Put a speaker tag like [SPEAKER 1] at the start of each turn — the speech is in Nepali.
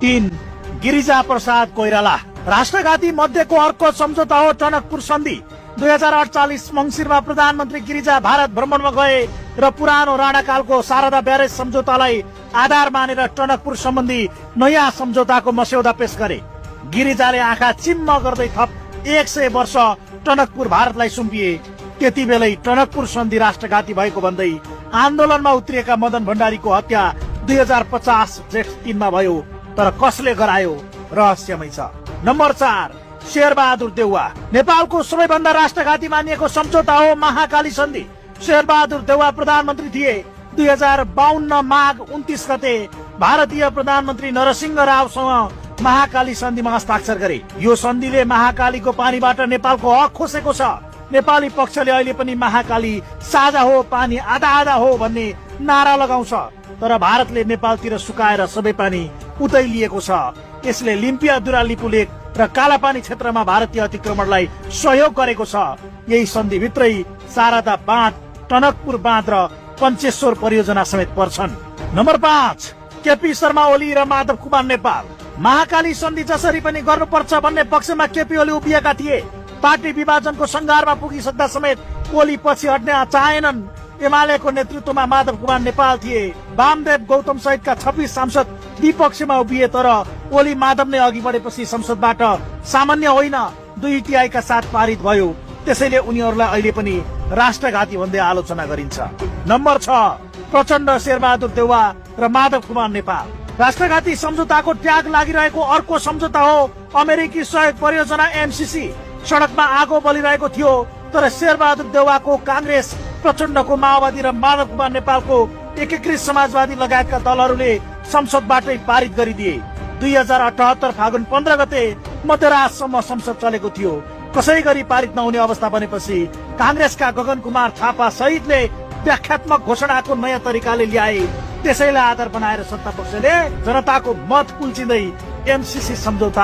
[SPEAKER 1] 3 गिरिजा प्रसाद कोइराला। राष्ट्रघाती मध्येको अर्को सम्झौता हो टनकपुर सन्धि। 2048 मंसिरमा प्रधानमन्त्री गिरिजा भारत भ्रमणमा गए र पुरानो राणाकालको शारदा ब्यारेज सम्झौतालाई आधार मानेर टनकपुर सम्बन्धी नयाँ सम्झौताको मस्यौदा पेश गरे। गिरिजाले आँखा चिम्म गर्दै थप 100 वर्ष टनकपुर भारतलाई सुम्पिए। त्यति बेलै टनकपुर सन्धि राष्ट्रघाती भएको भन्दै आन्दोलनमा उत्रिएका मदन भण्डारीको हत्या 2050 जेठ 3 मा भयो। तर कसले गरायो रहस्यमै छ। नम्बर 4 शेरबहादुर देउवा। नेपालको सबैभन्दा राष्ट्रघाती मानिएको सम्झौता हो महाकाली सन्धि। शेरबहादुर देउवा प्रधानमन्त्री थिए। 2052 माघ 29 गते भारतीय प्रधानमन्त्री नरसिंह रावसँग महाकाली सन्धिमा हस्ताक्षर गरे। यो सन्धिले महाकालीको पानीबाट नेपालको हक खोसेको छ। नेपाली पक्षले अहिले पनि महाकाली साझा हो, पानी आधा आधा हो भन्ने नारा लगाउँछ। तर भारतले नेपालतिर सुकाएर सबै पानी उतै लिएको छ। यसले लिम्पिया दुरा लिपुलेक र कालापानी क्षेत्रमा भारतीय अतिक्रमणलाई सहयोग गरेको छ। यही सन्धिभित्रै शारदा बाँध, टनकपुर बाँध र पञ्चेश्वर परियोजना समेत पर्छन्। नम्बर 5 केपी शर्मा ओली र माधव कुमार नेपाल। महाकाली सन्धि जसरी पनि गर्नुपर्छ भन्ने पक्षमा केपी ओली उभिएका थिए। पार्टी विभाजनको संघारमा पुगिसक्दा समेत ओली पछि हट्न चाहेनन्। एमालेको नेतृत्वमा माधव कुमार नेपाल थिए। वामदेव गौतम सहितका 26 सांसद विपक्षमा उभिए। तर ओली माधव नै अघि बढेपछि संसदबाट सामान्य होइन 2 तिहाईका साथ पारित भयो। त्यसैले उनीहरूलाई अहिले पनि राष्ट्रघाती भन्दै आलोचना गरिन्छ। नम्बर 6 प्रचण्ड, शेरबहादुर देउवा र माधव कुमार नेपाल। राष्ट्रघाती सम्झौताको ट्याग लागिरहेको अर्को सम्झौता हो अमेरिकी सहयोग परियोजना एमसीसी। सडकमा आगो बलिरहेको थियो। तर शेरबहादुर देउवाको कांग्रेस, प्रचण्डको माओवादी र माधव कुमार नेपालको एकीकृत समाजवादी लगायतका दलहरूले संसदबाटै पारित गरिदिए। 2078 फागुन 15 गते मध्यरातसम्म संसद चलेको थियो। कसै गरी पारित नहुने अवस्था बनेपछि कांग्रेसका गगन कुमार थापा सहितले व्याख्यात्मक घोषणाको नयाँ तरिकाले ल्याए। त्यसैलाई आधार बनाएर सत्ता पक्षले जनताको मत कुल्चिँदै एमसीसी सम्झौता